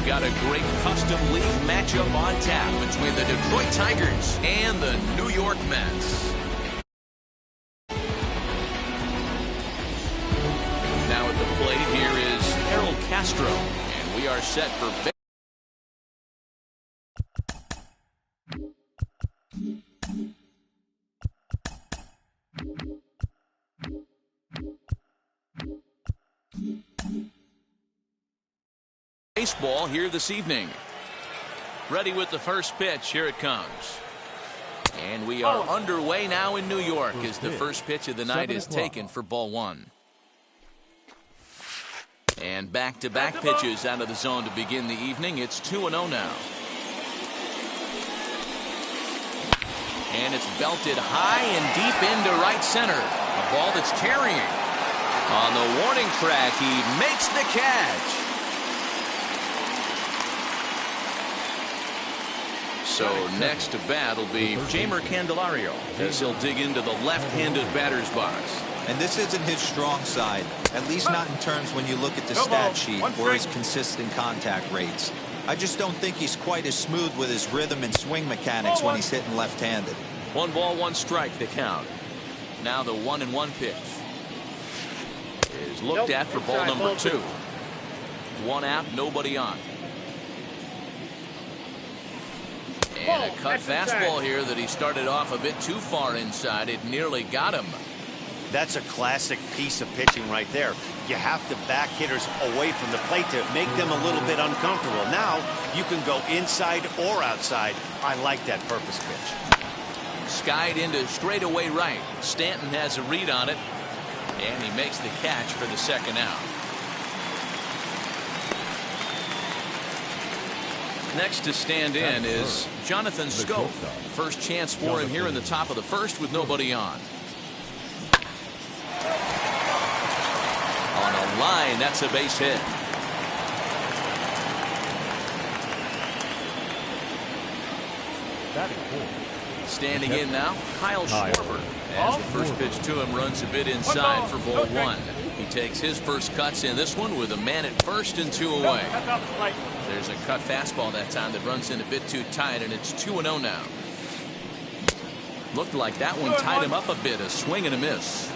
we've got a great custom league matchup on tap between the Detroit Tigers and the New York Mets. Now at the plate here is Harold Castro, and we are set for baseball here this evening. Ready with the first pitch. Here it comes. And we are underway now in New York as the first pitch of the night is taken for ball one. And back-to-back pitches out of the zone to begin the evening. It's 2-0 now. And it's belted high and deep into right center. A ball that's carrying. On the warning track, he makes the catch. So next to bat will be Jamer Candelario as he'll dig into the left-handed batter's box. And this isn't his strong side, at least not in terms when you look at the stat sheet or his consistent contact rates. I just don't think he's quite as smooth with his rhythm and swing mechanics when he's hitting left-handed. 1 ball, 1 strike to count. Now the 1-1 pitch is looked at for ball number 2. 1 out, nobody on. And a cut fastball here that he started off a bit too far inside. It nearly got him. That's a classic piece of pitching right there. You have to back hitters away from the plate to make them a little bit uncomfortable. Now you can go inside or outside. I like that purpose pitch. Skied into straightaway right. Stanton has a read on it, and he makes the catch for the second out. Next to stand in is Jonathan Scope. First chance for him here in the top of the first with nobody on. On a line, that's a base hit. Standing in now, Kyle Schwarber. As the first pitch to him runs a bit inside for ball 1. He takes his first cuts in this one with a man at first and 2 away. There's a cut fastball that time that runs in a bit too tight, and it's 2-0 now. Looked like that one tied him up a bit, a swing and a miss.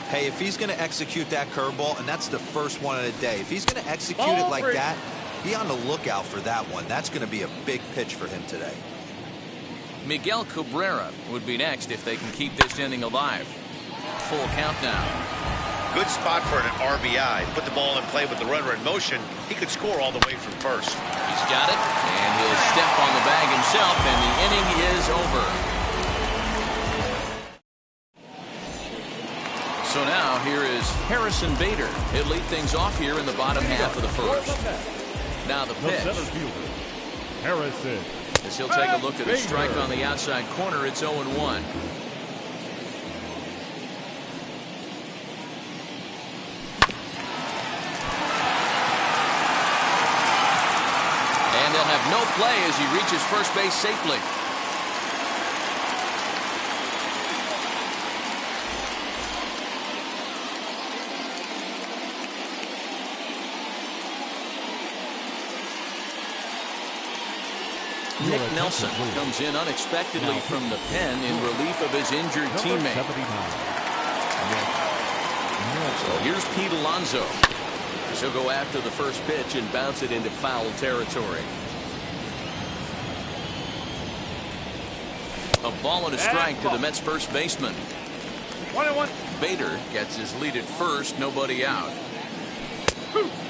Hey, if he's going to execute that curveball, and that's the first one of the day, if he's going to execute it like that, be on the lookout for that one. That's going to be a big pitch for him today. Miguel Cabrera would be next if they can keep this inning alive. Full count now. Good spot for an RBI. Put the ball in play with the runner in motion. He could score all the way from first. He's got it, and he'll step on the bag himself, and the inning is over. So now here is Harrison Bader. He'll lead things off here in the bottom half of the first. Now the pitch. Harrison. As he'll take a look at a strike on the outside corner, it's 0-1. And they'll have no play as he reaches first base safely. Nick Nelson comes in unexpectedly from the pen in relief of his injured teammate. So here's Pete Alonso. He'll go after the first pitch and bounce it into foul territory. A ball and a strike to the Mets first baseman. 1-1. Bader gets his lead at first, nobody out.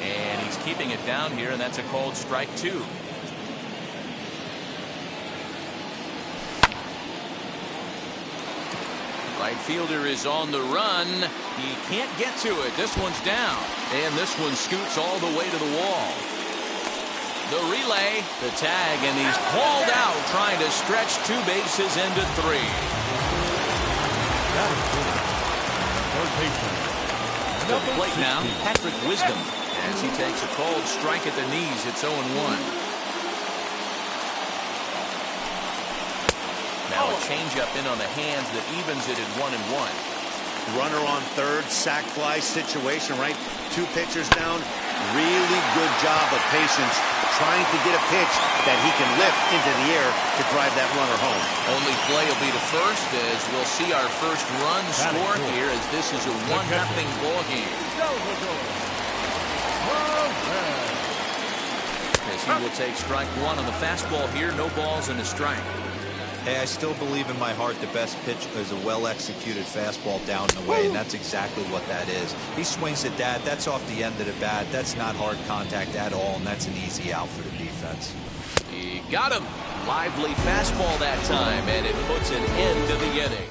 And he's keeping it down here, and that's a called strike 2. Right fielder is on the run. He can't get to it. This one's down. And this one scoots all the way to the wall. The relay, the tag, and he's hauled out trying to stretch 2 bases into 3. At the plate now, Patrick Wisdom, as he takes a cold strike at the knees. It's 0-1. Now a changeup in on the hands that evens it at 1-1. Runner on third, sac fly situation, right? 2 pitchers down. Really good job of patience, trying to get a pitch that he can lift into the air to drive that runner home. Only play will be to first as we'll see our first run score here as this is a 1-0 ball game. As he will take strike one on the fastball here. No balls and a strike. Hey, I still believe in my heart the best pitch is a well-executed fastball down and away, and that's exactly what that is. He swings at that. That's off the end of the bat. That's not hard contact at all, and that's an easy out for the defense. He got him. Lively fastball that time, and it puts an end to the inning.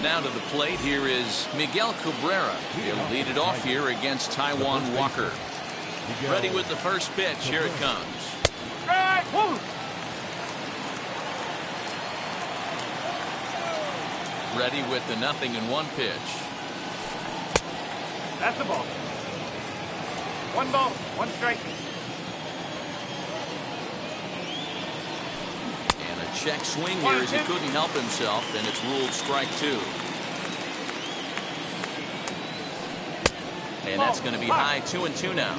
Now to the plate, here is Miguel Cabrera. He'll lead it off here against Taijuan Walker. Ready with the first pitch. Here it comes. Ready with the 0-1 pitch. That's the ball. 1 ball, 1 strike. And a check swing here as he couldn't help himself, and it's ruled strike 2. And that's going to be high 2-2 now.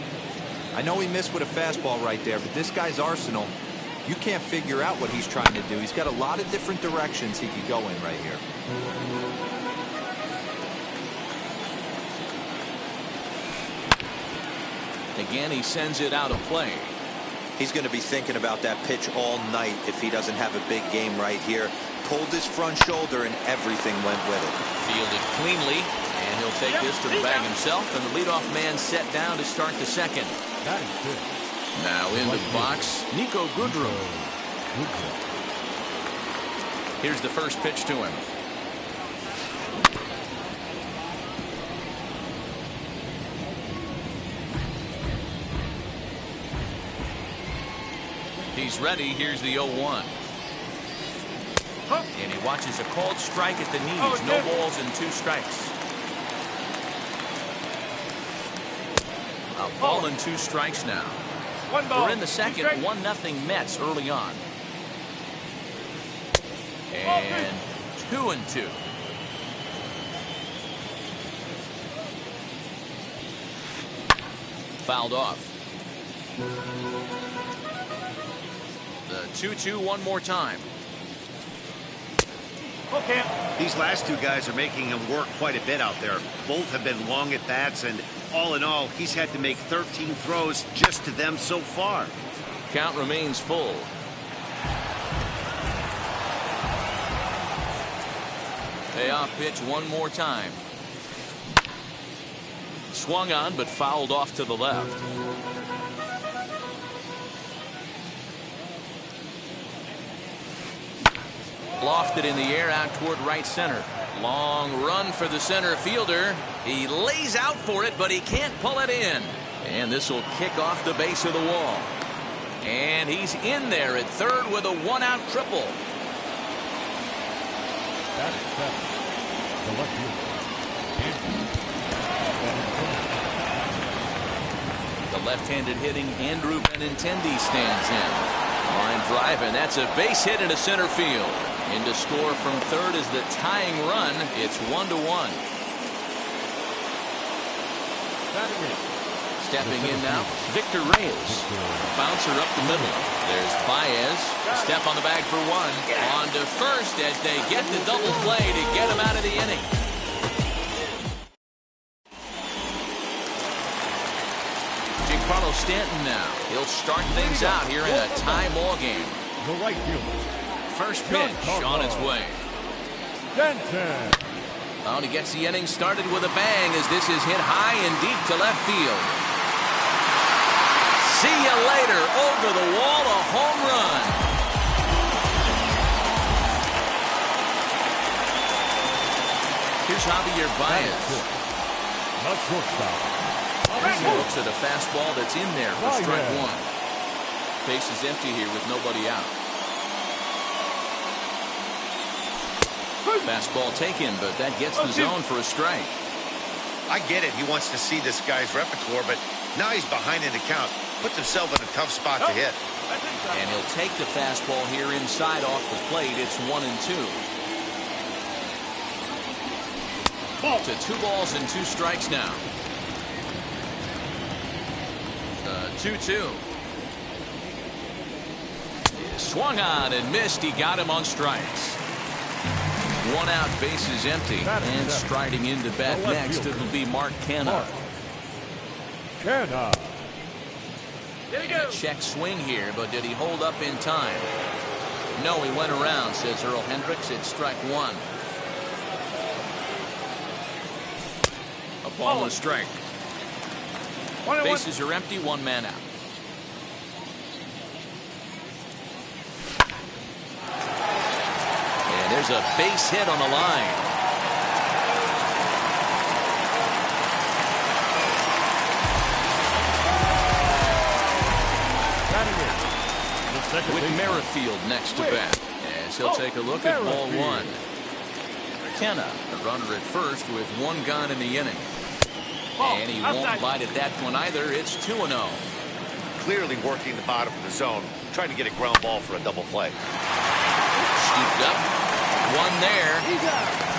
I know he missed with a fastball right there, but this guy's arsenal, you can't figure out what he's trying to do. He's got a lot of different directions he could go in right here. Again, he sends it out of play. He's going to be thinking about that pitch all night if he doesn't have a big game right here. Pulled his front shoulder and everything went with it. Fielded cleanly, and he'll take this to the bag himself, and the leadoff man set down to start the second. Now in the box, Nico Goodrum. Here's the first pitch to him. He's ready. Here's the 0-1. And he watches a called strike at the knees. No balls and 2 strikes. A ball and 2 strikes now. 1 ball. We're in the second. 1-0 Mets early on. And 2-2. Fouled off. The 2-2 one more time. Okay. These last 2 guys are making him work quite a bit out there. Both have been long at bats, and all in all, he's had to make 13 throws just to them so far. Count remains full. Payoff pitch one more time. Swung on, but fouled off to the left. Lofted in the air out toward right center. Long run for the center fielder. He lays out for it, but he can't pull it in. And this will kick off the base of the wall. And he's in there at third with a 1-out triple. That is 7. The left fielder. The left-handed hitting Andrew Benintendi stands in. Line drive, and that's a base hit into center field. In to score from third is the tying run. It's 1-1. Stepping in now, Victor Reyes. Bouncer up the middle. There's Baez. Step on the bag for 1. On to first as they get the double play to get him out of the inning. Giancarlo Stanton now. He'll start things out here in a tie ball game. The right fielder. First pitch on its way. Stanton. Oh, and he gets the inning started with a bang as this is hit high and deep to left field. See you later. Over the wall, a home run. Here's Javier Baez. Not shortstop. He looks at a fastball that's in there for strike 1. Base is empty here with nobody out. Fastball taken, but that gets the zone for a strike. I get it. He wants to see this guy's repertoire, but now he's behind in the count. Puts himself in a tough spot to hit. And he'll take the fastball here inside off the plate. It's 1-2. To 2 balls and 2 strikes now. 2-2. Swung on and missed. He got him on strikes. 1 out, bases empty, and striding into bat next, it'll be Mark Canha. A check swing here, but did he hold up in time? No, he went around, says Earl Hendricks. It's strike 1. A ball and a strike. Bases are empty, 1 man out. And there's a base hit on the line. With Merrifield next to bat, as he'll take a look at ball 1. Canha, a runner at first with 1 gone in the inning. And he won't bite at that one either. It's 2-0. Clearly working the bottom of the zone, trying to get a ground ball for a double play. Scooped up. 1 there.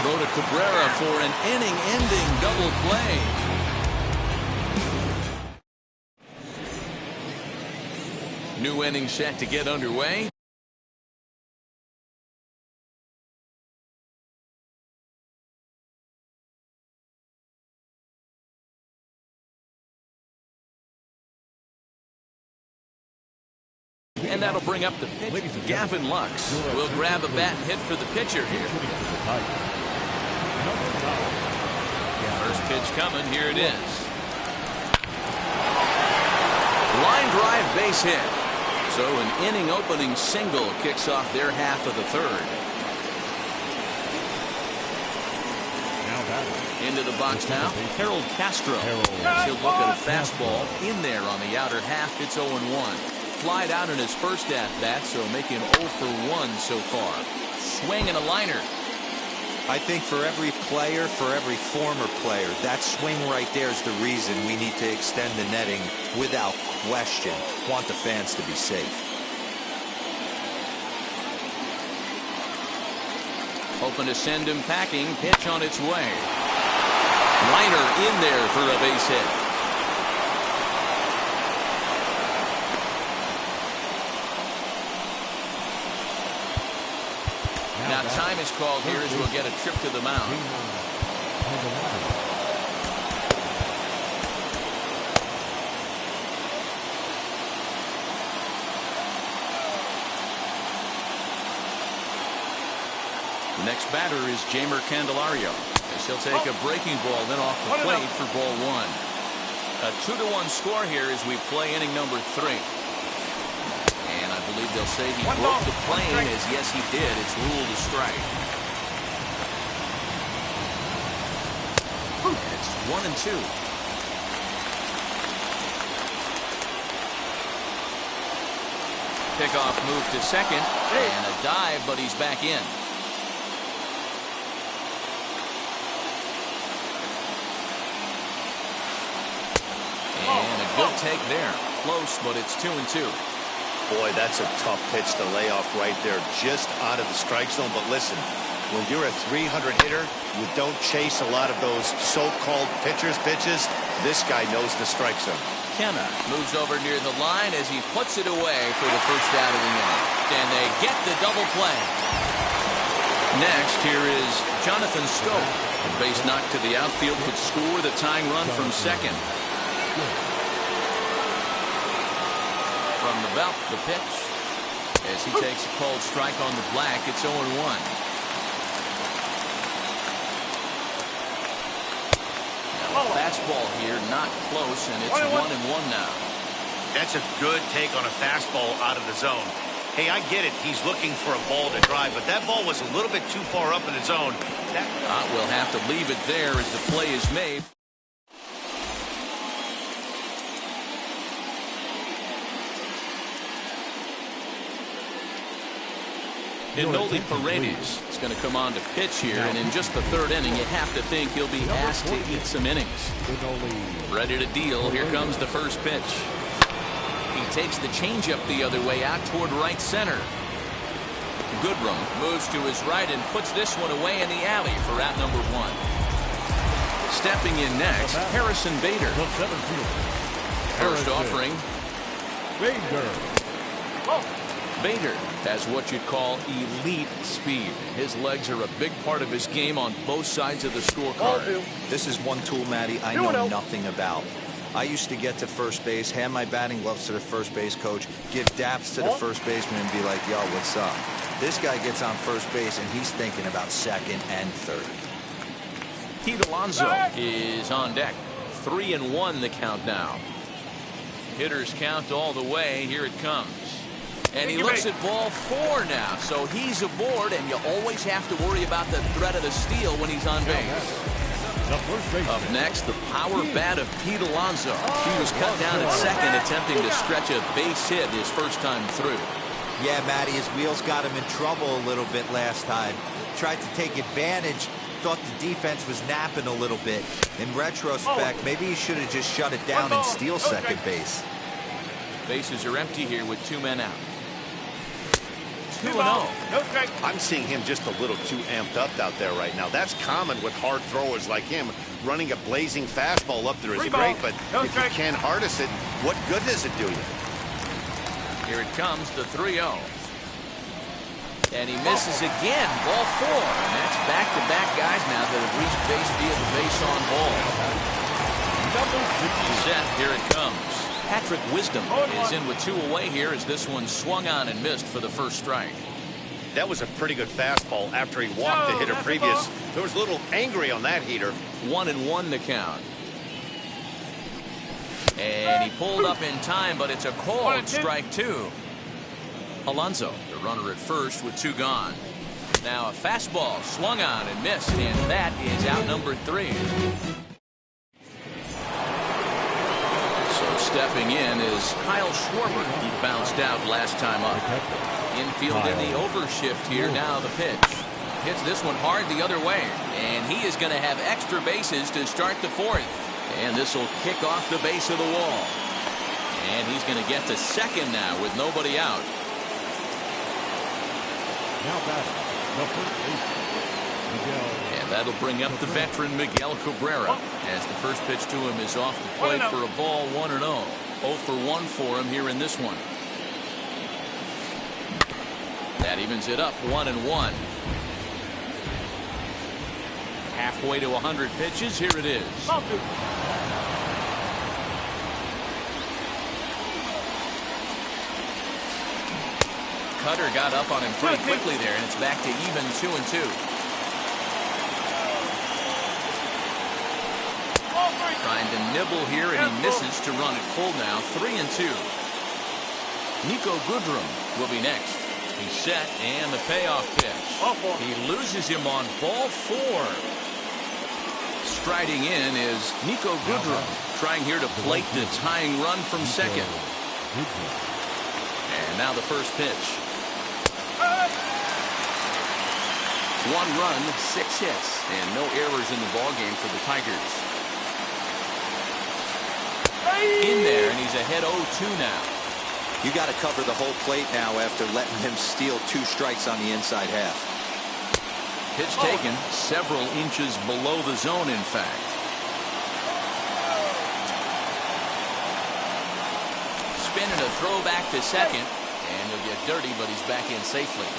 Throw to Cabrera for an inning-ending double play. New inning set to get underway. And that'll bring up the pitch. Gavin Lux will grab a bat and hit for the pitcher here. First pitch coming. Here it is. Line drive, base hit. So an inning opening single kicks off their half of the 3rd. Into the box now, Harold Castro. He'll look at a fastball in there on the outer half. It's 0-1. Flied out in his first at-bat, so making 0 for 1 so far. Swing and a liner. I think for every player, for every former player, that swing right there is the reason we need to extend the netting without question. Want the fans to be safe. Hoping to send him packing. Pitch on its way. Liner in there for a base hit. Now time is called here as we'll get a trip to the mound. The next batter is Jeimer Candelario, as he'll take a breaking ball then off the plate for ball 1. A 2-1 score here as we play inning number 3. I believe they'll say he broke the plane, as yes he did. It's ruled a strike. It's 1-2. Pickoff move to second, and a dive, but he's back in. And a good take there. Close, but it's 2-2. Boy, that's a tough pitch to lay off right there, just out of the strike zone. But listen, when you're a 300 hitter, you don't chase a lot of those so-called pitchers' pitches. This guy knows the strike zone. Canha moves over near the line as he puts it away for the first out of the inning. And they get the double play. Next, here is Jonathan Schoop. A base knock to the outfield could score the tying run from second. From the belt, the pitch. As he takes a called strike on the black, it's 0-1. Now a fastball here, not close, and it's 1-1 now. That's a good take on a fastball out of the zone. Hey, I get it. He's looking for a ball to drive, but that ball was a little bit too far up in the zone. We'll have to leave it there as the play is made. Noli Paredes is going to come on to pitch here, and in just the 3rd inning, you have to think he'll be asked to eat some innings. Ready to deal. Here comes the first pitch. He takes the changeup the other way out toward right center. Goodrum moves to his right and puts this one away in the alley for out number 1. Stepping in next, Harrison Bader. First offering, Bader has what you'd call elite speed. His legs are a big part of his game on both sides of the scorecard. This is one tool, Matty, I know nothing about. I used to get to first base, hand my batting gloves to the first base coach, give daps to the first baseman, and be like, yo, what's up? This guy gets on first base, and he's thinking about second and third. Pete Alonso is on deck. 3-1 the count now. Hitters count all the way. Here it comes. And he looks at ball 4 now. So he's aboard, and you always have to worry about the threat of the steal when he's on base. Up next, the power bat of Pete Alonso. He was cut down at second, attempting to stretch a base hit his first time through. Yeah, Matty, his wheels got him in trouble a little bit last time. Tried to take advantage, thought the defense was napping a little bit. In retrospect, maybe he should have just shut it down and steal second base. Bases are empty here with 2 men out. 2-0. I'm seeing him just a little too amped up out there right now. That's common with hard throwers like him. Running a blazing fastball up there is great, but if you can't harness it, what good does it do you? Here it comes, the 3-0. And he misses again, ball 4. And that's back-to-back guys now that have reached base via the base on ball. Set, here it comes. Patrick Wisdom is in with 2 away here as this one swung on and missed for the first strike. That was a pretty good fastball after he walked the hitter previous. There was a little angry on that heater. 1-1 the count. And he pulled up in time, but it's a called strike 2. Alonso, the runner at first with 2 gone. Now a fastball swung on and missed, and that is out number 3. So stepping in is Kyle Schwarber. He bounced out last time up. Infield in the overshift here. Now the pitch. Hits this one hard the other way, and he is going to have extra bases to start the 4th. And this will kick off the base of the wall. And he's going to get to second now with nobody out. And that'll bring up the veteran Miguel Cabrera as the first pitch to him is off the plate for a ball 1-0. 0 for 1 for him here in this one. That evens it up 1-1. Halfway to 100 pitches. Here it is. Cutter got up on him pretty quickly there, and it's back to even 2-2. Trying to nibble here, and he misses to run it full now. 3-2. Nico Goodrum will be next. He's set, and the payoff pitch. He loses him on ball 4. Striding in is Nico Goodrum, trying here to plate the tying run from second. And now the first pitch. 1 run, 6 hits, and no errors in the ballgame for the Tigers. In there, and he's ahead 0-2 now. You got to cover the whole plate now after letting him steal 2 strikes on the inside half. Pitch taken several inches below the zone, in fact. Spinning a throw back to second, and he'll get dirty, but he's back in safely.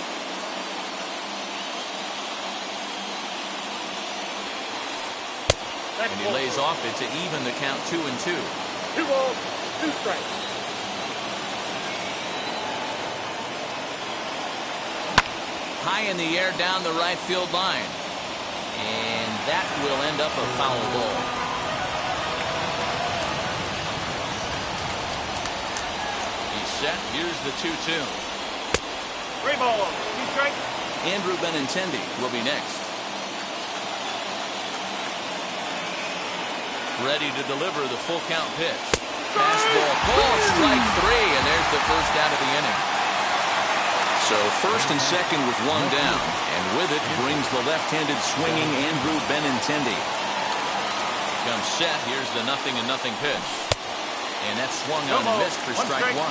And he lays off it to even the count 2-2. 2 balls, 2 strikes. High in the air down the right field line. And that will end up a foul ball. He's set. Here's the 2-2. 3 balls, 2 strikes. Andrew Benintendi will be next. Ready to deliver the full count pitch. Fastball, ball, strike 3, and there's the first out of the inning. So first and second with 1 down, and with it brings the left-handed swinging Andrew Benintendi. Comes set. Here's the 0-0 pitch, and that's swung on and missed for strike 1.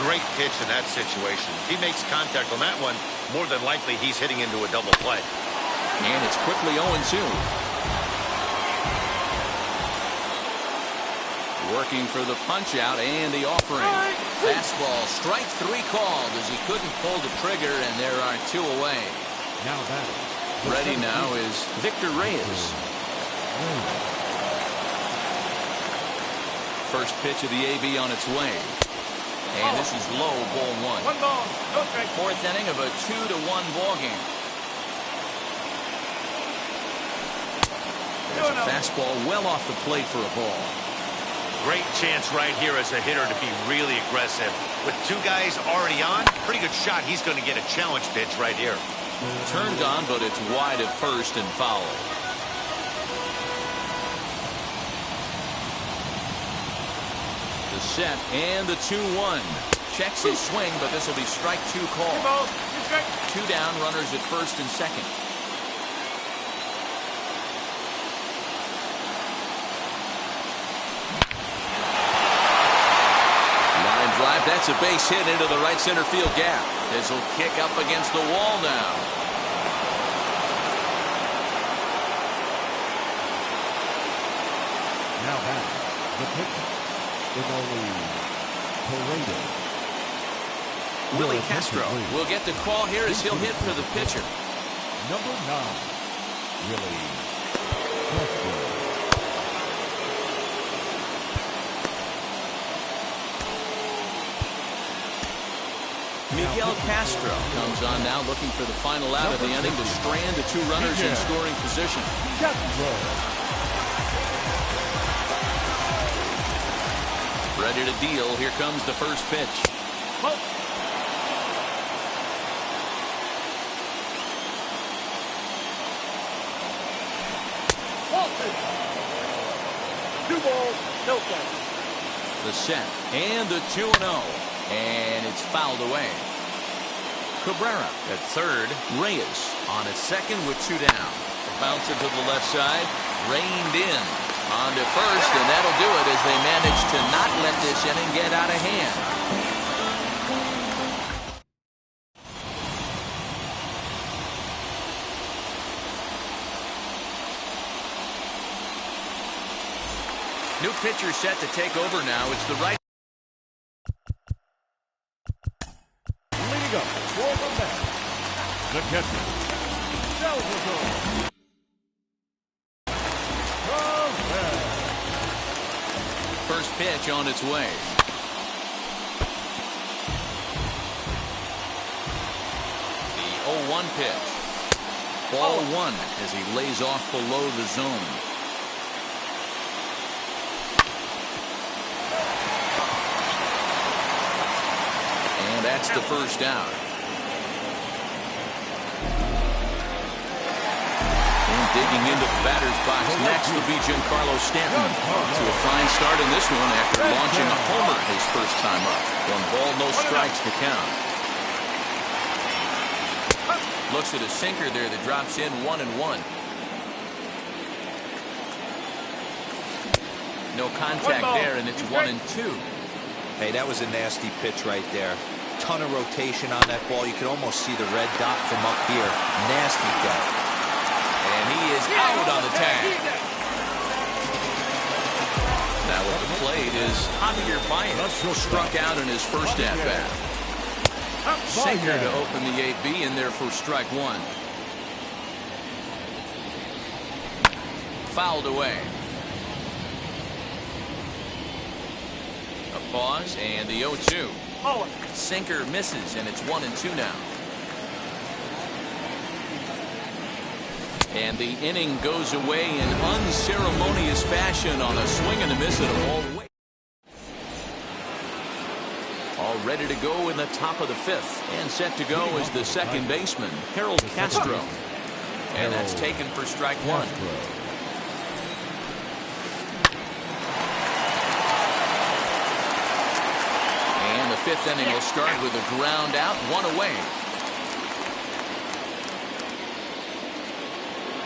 Great pitch in that situation. If he makes contact on that one, more than likely he's hitting into a double play. And it's quickly 0-2. Working for the punch out and the offering. Fastball, strike 3 called as he couldn't pull the trigger, and there are 2 away. Now batting. Ready now is Victor Reyes. First pitch of the AB on its way. And this is low, ball 1. 1 ball, no strike. 4th inning of a 2-1 ball game. There's a fastball well off the plate for a ball. Great chance right here as a hitter to be really aggressive. With 2 guys already on, pretty good shot. He's going to get a challenge pitch right here. Turned on, but it's wide at first and foul. The set and the 2-1. Checks his swing, but this will be strike 2 call. 2 balls, 2 strikes. 2 down, runners at first and second. Line drive, that's a base hit into the right center field gap. This will kick up against the wall now. Now batting. The pitcher. Willie Castro will get the call here as he'll hit for the pitcher. Number 9, Willie Castro. Miguel Castro comes on now, looking for the final out of the inning to strand the 2 runners in scoring position. Ready to deal. Here comes the first pitch. Ball. 2 balls, no strikes. The set and the 2-0. And it's fouled away. Cabrera at third. Reyes on at second with 2 down. Bouncer to the left side. Reined in. On to first, and that'll do it as they manage to not let this inning get out of hand. New pitcher set to take over now. It's the right. Leading up for the bat, the catcher, Salvador. First pitch on its way. The 0-1 pitch. Ball 1 as he lays off below the zone. And that's the first out. Digging into the batter's box next will be Giancarlo Stanton. To a fine start in this one after launching a homer his first time up. 1 ball, no strikes to count. Looks at a sinker there that drops in 1-1. No contact there, and it's 1-2. Hey, that was a nasty pitch right there. Ton of rotation on that ball. You can almost see the red dot from up here. Nasty death. And he is out on the tag. Now at the plate is Javier Baez, struck out in his first at-bat. Sinker to open the 8B in there for strike 1. Fouled away. A pause and the 0-2. Sinker misses, and it's 1-2 now. And the inning goes away in unceremonious fashion on a swing and a miss at a ball. All ready to go in the top of the 5th. And set to go is the second baseman, Harold Castro. And that's taken for strike 1. And the 5th inning will start with a ground out, 1 away.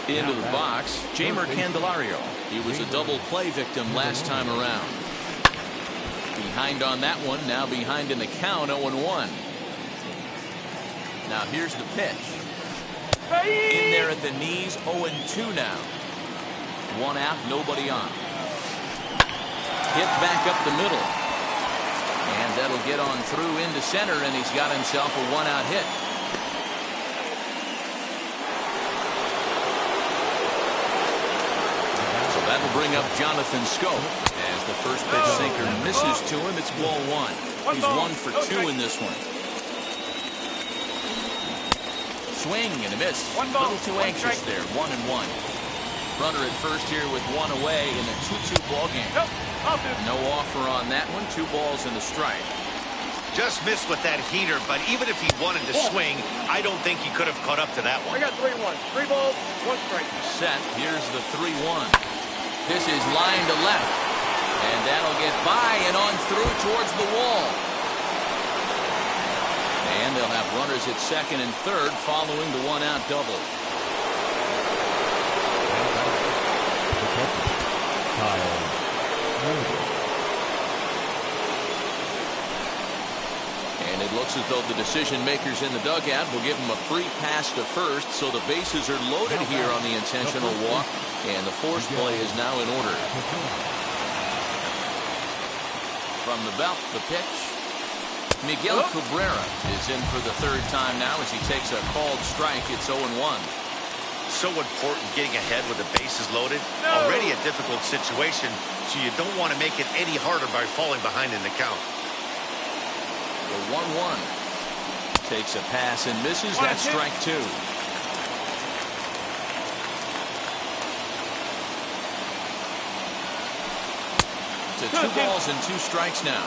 Into the box, Jeimer Candelario. He was a double play victim last time around. Behind on that one, now behind in the count, 0-1. Now here's the pitch. In there at the knees, 0-2 now. 1 out, nobody on. Hit back up the middle. And that'll get on through into center, and he's got himself a one-out hit. So that'll bring up Jonathan Scope. As the first pitch sinker misses to him, it's ball one. He's 1 for 2 in this one. Swing and a miss. A little too anxious there. 1-1. Runner at first here with one away in a 2-2 ball game. No offer on that one. 2 balls and a strike. Just missed with that heater, but even if he wanted to swing, I don't think he could have caught up to that one. I got 3-1. 3 balls, 1 strike. Set. Here's the 3-1. This is line to left. And that'll get by and on through towards the wall. And they'll have runners at second and third following the one-out double. And it looks as though the decision makers in the dugout will give him a free pass to first, so the bases are loaded here on the intentional walk, and the force play is now in order. From the belt, the pitch. Miguel Cabrera is in for the third time now as he takes a called strike. It's 0-1. So important getting ahead with the bases loaded. Already a difficult situation, so you don't want to make it any harder by falling behind in the count. The 1-1. Takes a pass and misses. That's strike 2. To 2 balls and 2 strikes now.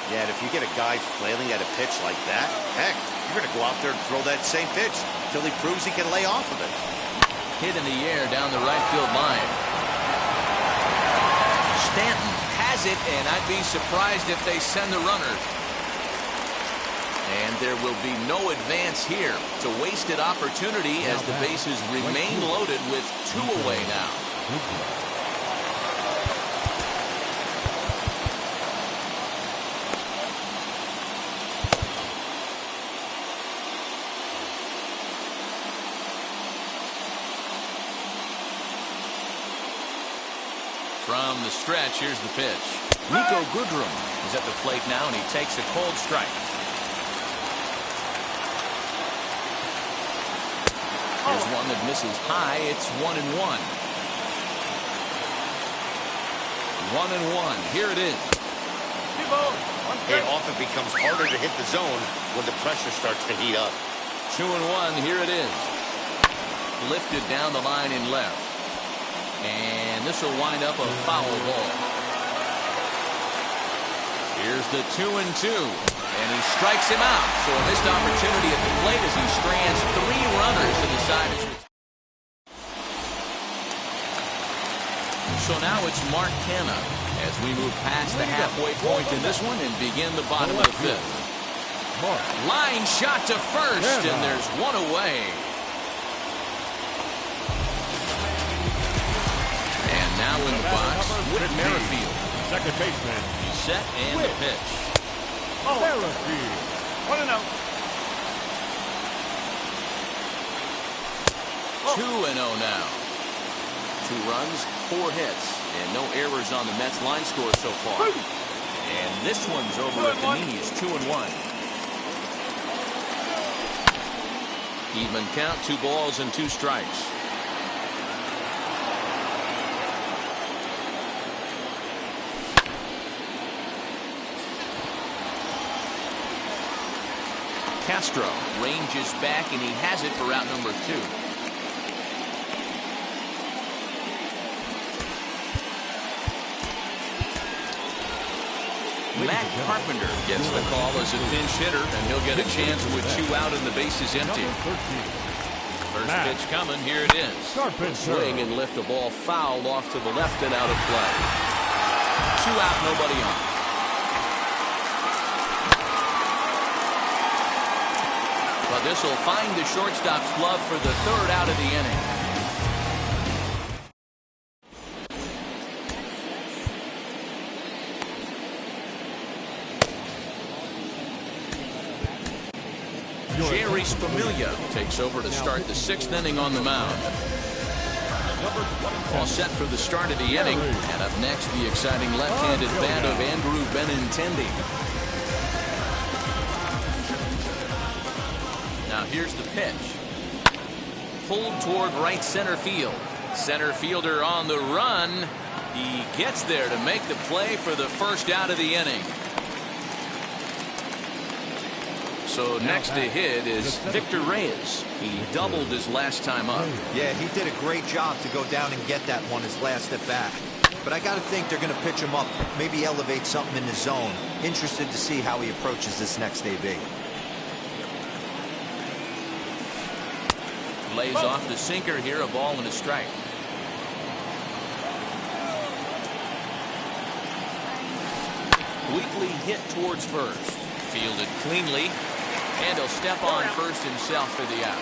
Yeah, and if you get a guy flailing at a pitch like that, heck, you're going to go out there and throw that same pitch until he proves he can lay off of it. Hit in the air down the right field line. Stanton has it, and I'd be surprised if they send the runner. And there will be no advance here. It's a wasted opportunity as the bases remain loaded with 2 away now. From the stretch, here's the pitch. Nico Goodrum is at the plate now, and he takes a cold strike. Here's one that misses high. It's 1-1. 1-1. Here it is. It often becomes harder to hit the zone when the pressure starts to heat up. 2-1. Here it is. Lifted down the line in left. And this will wind up a foul ball. Here's the 2-2. And he strikes him out. So a missed opportunity at the plate as he strands 3 runners to the side. So now it's Mark Canha as we move past the halfway point in this one and begin the bottom of the 5th. Line shot to first, and there's 1 away. Now in the box, Whit Merrifield. Second baseman. He's set and the pitch. Merrifield. 1-0. 2-0 now. 2 runs, 4 hits, and no errors on the Mets line score so far. And this one's over at the knees, 2-1. Even count, 2 balls and 2 strikes. Castro ranges back, and he has it for out number 2. Matt Carpenter gets the call as a pinch hitter, and he'll get a chance with 2 out and the bases empty. First pitch coming. Here it is. Swing and lift a ball foul off to the left and out of play. 2 out, nobody on. But this will find the shortstop's glove for the 3rd out of the inning. Jerry Spamiglia takes over to start the 6th inning on the mound. All set for the start of the inning. And up next, the exciting left-handed bat of Andrew Benintendi. Now here's the pitch. Pulled toward right center field. Center fielder on the run. He gets there to make the play for the first out of the inning. So next to hit is Victor Reyes. He doubled his last time up. Yeah, he did a great job to go down and get that one his last at bat. But I got to think they're going to pitch him up, maybe elevate something in the zone. Interested to see how he approaches this next AB. Lays off the sinker here, a ball and a strike. Weakly hit towards first. Fielded cleanly. And he'll step on first himself for the out.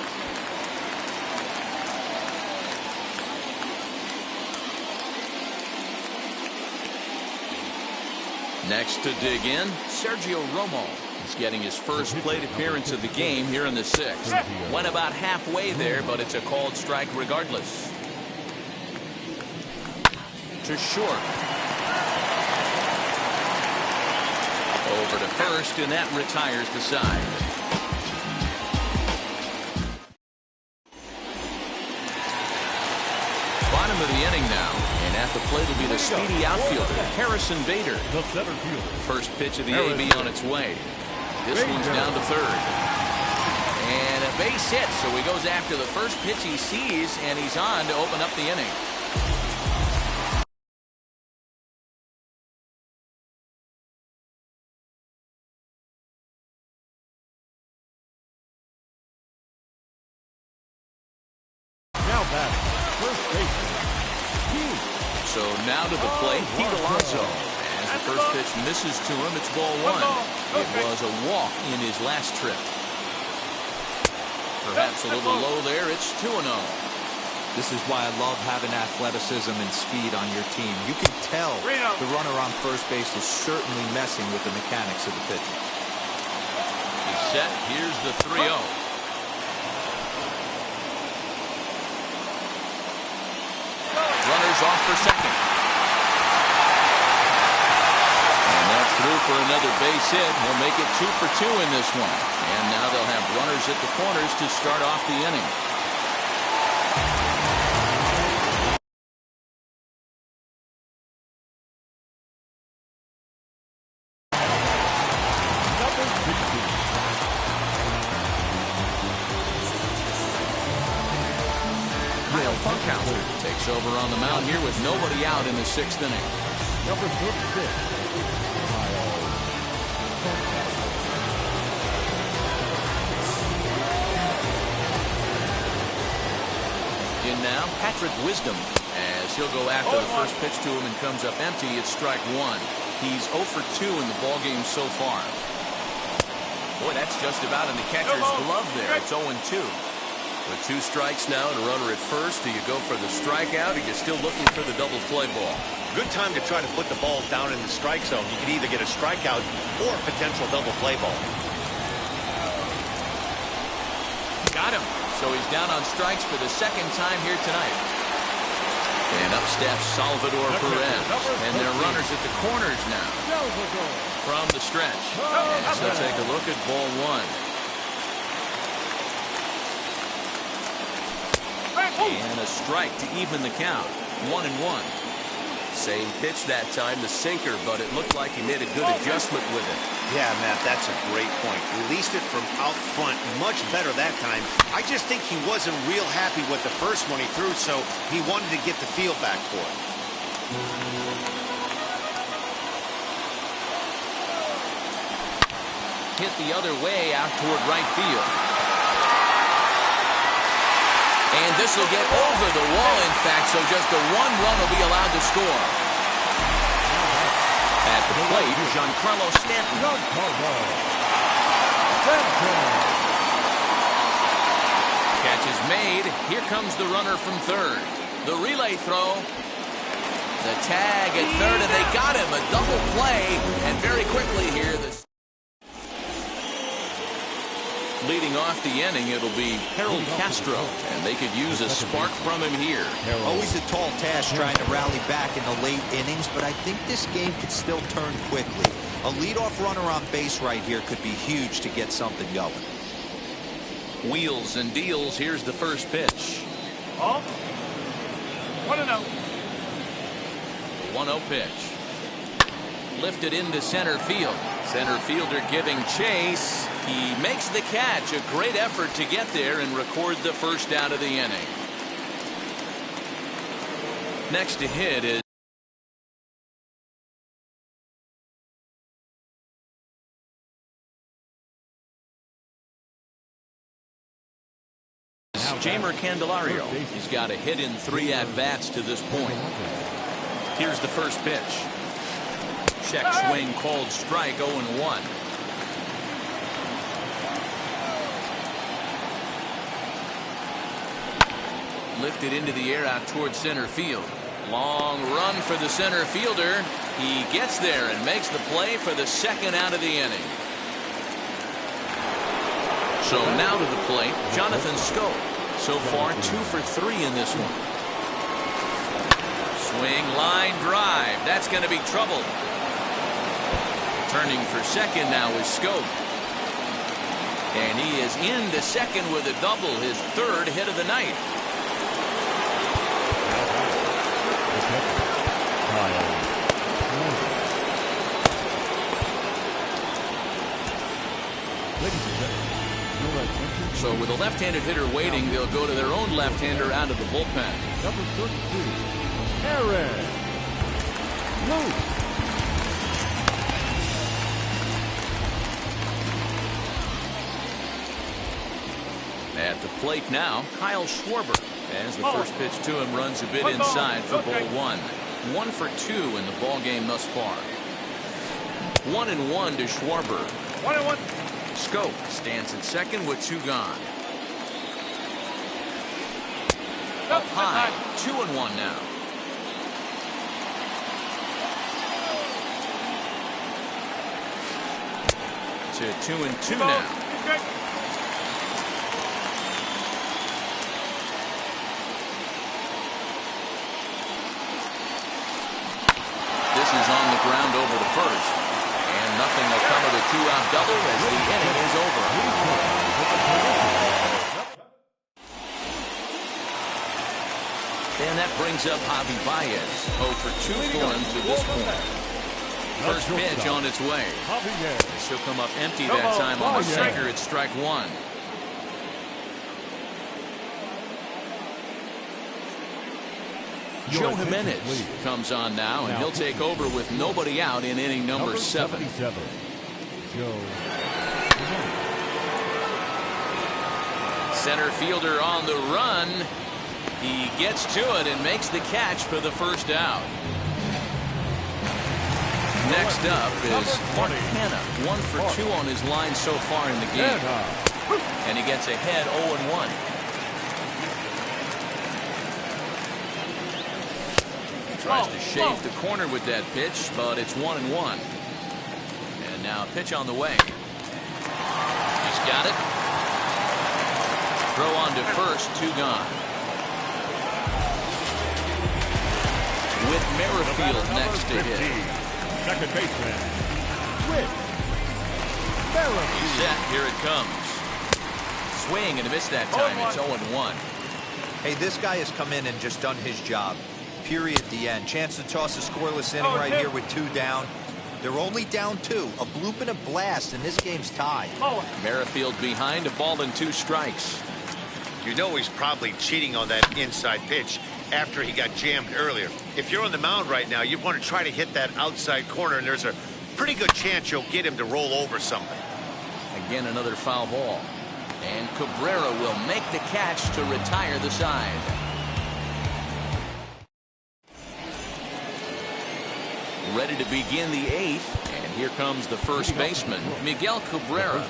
Next to dig in, Sergio Romo. He's getting his first plate appearance of the game here in the sixth. Went about halfway there, but it's a called strike regardless. To short. Over to first, and that retires the side. Bottom of the inning now, and at the plate will be the speedy outfielder, Harrison Bader. The center fielder. First pitch of the AB on its way. This one's down to third. And a base hit, so he goes after the first pitch he sees, and he's on to open up the inning. Now batting, first baseman. So now to the plate, Pete Alonso. As the first pitch misses to him, it's ball one. It was a walk in his last trip. Perhaps a little low there. It's 2-0. This is why I love having athleticism and speed on your team. You can tell the runner on first base is certainly messing with the mechanics of the pitcher. He's set. Here's the 3-0. Runners off for second. And that's through for another base hit. He'll make it 2 for 2 in this one. And now they'll have runners at the corners to start off the inning. Takes over on the mound here with nobody out in the sixth inning. Number 36. In now, Patrick Wisdom, as he'll go after the first pitch to him and comes up empty. It's strike one. He's 0 for 2 in the ballgame so far. Boy, that's just about in the catcher's glove there. It's 0-2. With 2 strikes now and a runner at first, do you go for the strikeout or you're still looking for the double play ball? Good time to try to put the ball down in the strike zone. You can either get a strikeout or a potential double play ball. Got him. So he's down on strikes for the second time here tonight. And up steps Salvador Perez. And they're runners at the corners now. From the stretch. And so take a look at ball one. And a strike to even the count. 1-1. Same pitch that time, the sinker, but it looked like he made a good adjustment with it. Yeah, Matt, that's a great point. Released it from out front much better that time. I just think he wasn't real happy with the first one he threw, so he wanted to get the feel back for it. Hit the other way out toward right field. And this will get over the wall, in fact, so just the 1 run will be allowed to score. At the plate, Giancarlo Stanton. Catch is made. Here comes the runner from third. The relay throw. The tag at third, and they got him. A double play, and very quickly here, Leading off the inning, it'll be Harold Castro, and they could use a spark from him here. Always a tall task trying to rally back in the late innings, but I think this game could still turn quickly. A leadoff runner on base right here could be huge to get something going. Wheels and deals. Here's the first pitch. Ball. 1-0. 1-0 pitch. Lifted into center field. Center fielder giving chase. He makes the catch. A great effort to get there and record the first out of the inning. Next to hit is Jamer Candelario. He's got a hit in 3 at-bats to this point. Here's the first pitch. Check swing called strike, 0-1. Lifted into the air out towards center field. Long run for the center fielder. He gets there and makes the play for the second out of the inning. So now to the plate, Jonathan Schoop. So far, 2 for 3 in this one. Swing, line drive. That's going to be trouble. Turning for second now is Schoop. And he is into second with a double, his 3rd hit of the night. So with a left-handed hitter waiting, they'll go to their own left-hander out of the bullpen. Number 32, Aaron Luke. At the plate now, Kyle Schwarber. As the first pitch to him runs a bit inside for ball 1. 1 for 2 in the ball game thus far. 1-1 to Schwarber. 1-1. Schoop stands at second with 2 gone. Up high, 2-1 now. To 2-2 now. This is on the ground over the first. And nothing will come of the 2-out double as the inning is over. And that brings up Javi Baez. 0 for 2 for him to this point. First pitch on its way. She'll come up empty that time on the sinker. It's strike 1. Joe Jimenez comes on now, and he'll take over with nobody out in inning number 7. Center fielder on the run. He gets to it and makes the catch for the first out. Next up is Mark Hanna. 1 for 2 on his line so far in the game. And he gets ahead 0-1. Tries to shave the corner with that pitch, but it's 1-1. And now a pitch on the way. He's got it. Throw on to first, 2 gone. With Merrifield next to hit. Second baseman, Whit Merrifield. Set, here it comes. Swing and a miss that time. It's 0-1. Hey, this guy has come in and just done his job. Period, the end. Chance to toss a scoreless inning right here with 2 down. They're only down 2. A bloop and a blast, and this game's tied. Merrifield behind, a ball and 2 strikes. You know he's probably cheating on that inside pitch after he got jammed earlier. If you're on the mound right now, you want to try to hit that outside corner, and there's a pretty good chance you'll get him to roll over something. Again, another foul ball. And Cabrera will make the catch to retire the side. Ready to begin the 8th, and here comes the first baseman, Miguel Cabrera.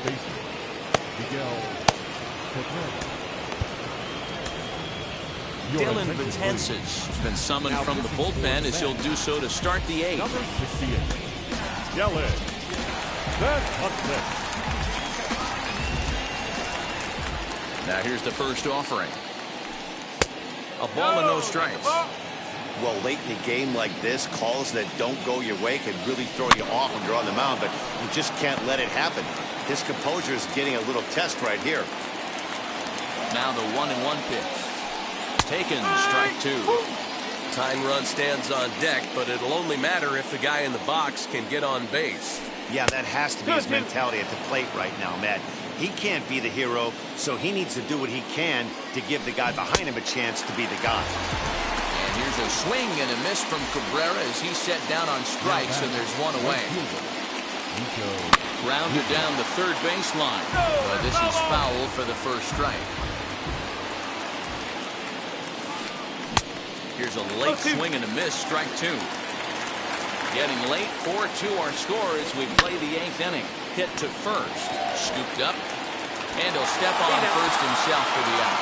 Dylan Betances has been summoned from the bullpen as he'll do so to start the 8th. Number 68, Dylan Betances. Now here's the first offering. A ball and no strikes. Well, late in a game like this, calls that don't go your way can really throw you off when you're on the mound, but you just can't let it happen. His composure is getting a little test right here. Now the 1-1 pitch. Taken, strike two. Tying run stands on deck, but it'll only matter if the guy in the box can get on base. Yeah, that has to be his mentality at the plate right now, Matt. He can't be the hero, so he needs to do what he can to give the guy behind him a chance to be the guy. And here's a swing and a miss from Cabrera as he's set down on strikes, and there's one away. Grounded down the third baseline, but this is foul for the first strike. Here's a late swing and a miss, strike two. Getting late, 4-2 our score as we play the 8th inning. Hit to first, scooped up, and he'll step on first himself for the out.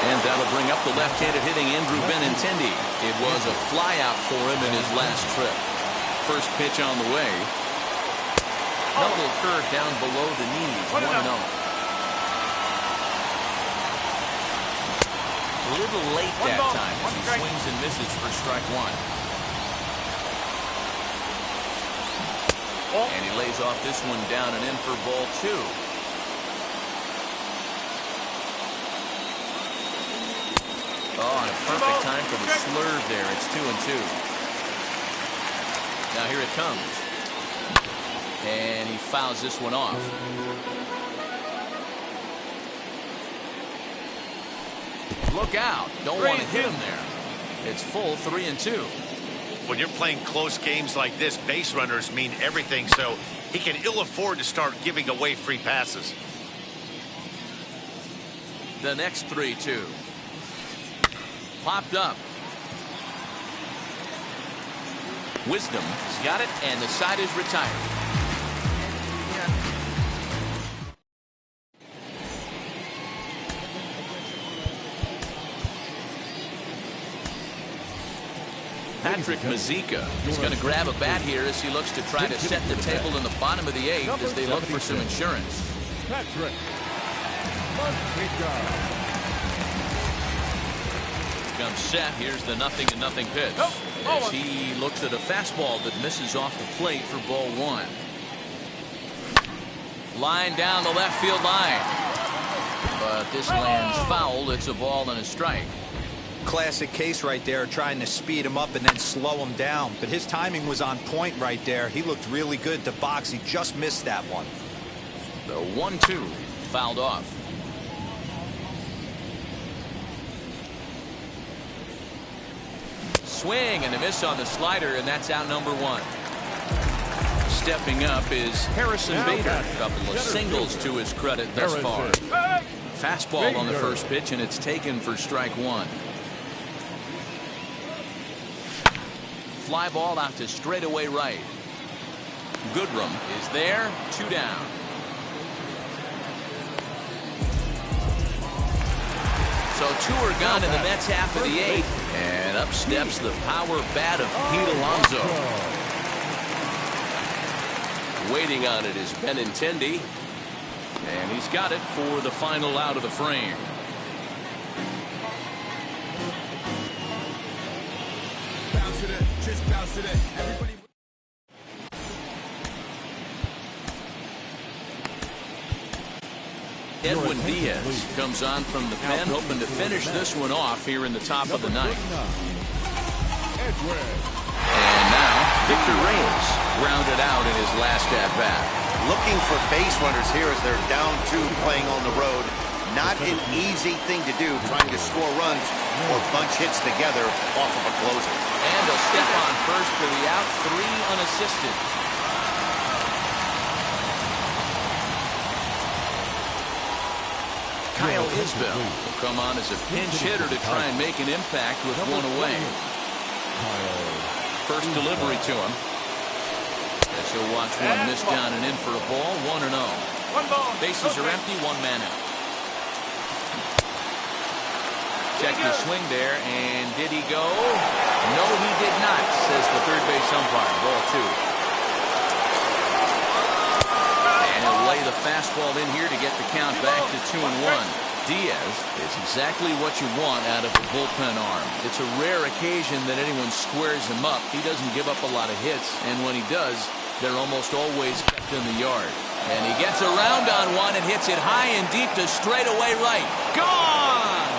And that'll bring up the left-handed hitting Andrew Benintendi. It was a flyout for him in his last trip. First pitch on the way. Knuckle curve down below the knees, 1-0. A little late that time as he swings and misses for strike one. And he lays off this one down and in for ball two. Oh, and a perfect time for the slurve there. It's 2-2. Now here it comes. And he fouls this one off. Look out. Don't want to hit him there. It's full 3-2. When you're playing close games like this, base runners mean everything, so he can ill afford to start giving away free passes. The next 3-2. Popped up. Wisdom has got it, and the side is retired. Patrick Mazika is going to grab a bat here as he looks to try to set the table in the bottom of the 8th as they look for some insurance. Patrick Mazika. Comes set. Here's the 0-0 pitch as he looks at a fastball that misses off the plate for ball one. Line down the left field line, but this lands foul. It's a ball and a strike. Classic case right there, trying to speed him up and then slow him down. But his timing was on point right there. He looked really good to box. He just missed that one. The 1-2 fouled off. Swing and a miss on the slider, and that's out number one. Stepping up is Harrison Bader. A couple of singles to his credit thus far. Fastball on the first pitch, and it's taken for strike one. Fly ball out to straightaway right. Goodrum is there, 2 down. So 2 are gone in the Mets half of the 8th. And up steps the power bat of Pete Alonso. Waiting on it is Benintendi. And he's got it for the final out of the frame. Bounce it, just bounce it. Everybody. Edwin Diaz comes on from the pen, hoping to finish this one off here in the top of the 9th. And now Victor Reyes grounded out in his last at-bat. Looking for base runners here as they're down 2 playing on the road. Not an easy thing to do, trying to score runs or bunch hits together off of a closer. And he'll step on first for the out, 3 unassisted. Kyle Isbell will come on as a pinch hitter to try and make an impact with 1 away. First delivery to him. As he'll watch one miss down and in for a ball, 1-0. Bases are empty, 1 man out. Check the swing there, and did he go? No, he did not, says the third base umpire. Ball 2. And he'll lay the fastball in here to get the count back to 2-1. Diaz is exactly what you want out of a bullpen arm. It's a rare occasion that anyone squares him up. He doesn't give up a lot of hits, and when he does, they're almost always kept in the yard. And he gets around on one and hits it high and deep to straightaway right. Gone!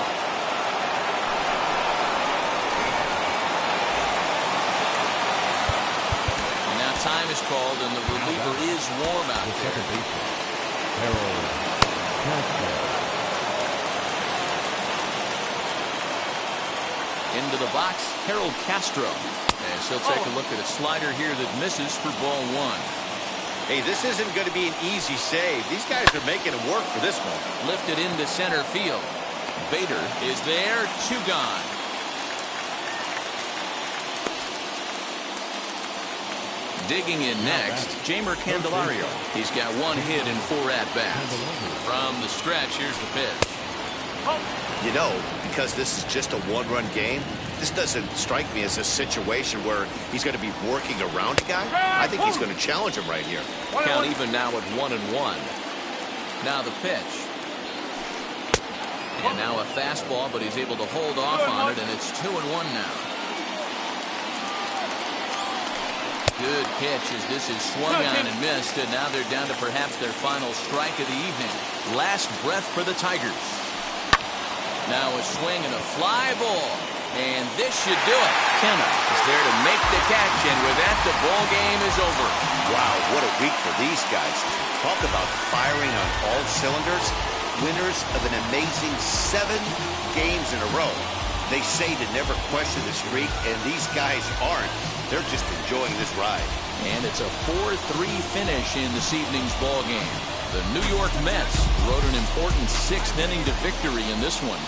And now time is called, and the reliever is warm out there. Second baseman, Harold Castro. Into the box, Harold Castro. As he'll take a look at a slider here that misses for ball one. Hey, this isn't going to be an easy save. These guys are making it work for this one. Lifted into center field. Bader is there, 2 gone. Digging in next, Jamer Candelario. He's got 1 hit and 4 at-bats. From the stretch, here's the pitch. You know, because this is just a one-run game, this doesn't strike me as a situation where he's going to be working around a guy. I think he's going to challenge him right here. Count even now at 1-1. Now the pitch. And now a fastball, but he's able to hold off on it, and it's 2-1 now. Good pitch as this is swung on and missed, and now they're down to perhaps their final strike of the evening. Last breath for the Tigers. Now a swing and a fly ball. And this should do it. Kenna is there to make the catch, and with that, the ball game is over. Wow, what a week for these guys. Talk about firing on all cylinders. Winners of an amazing 7 games in a row. They say to never question the streak, and these guys aren't. They're just enjoying this ride. And it's a 4-3 finish in this evening's ball game. The New York Mets rode an important 6th inning to victory in this one.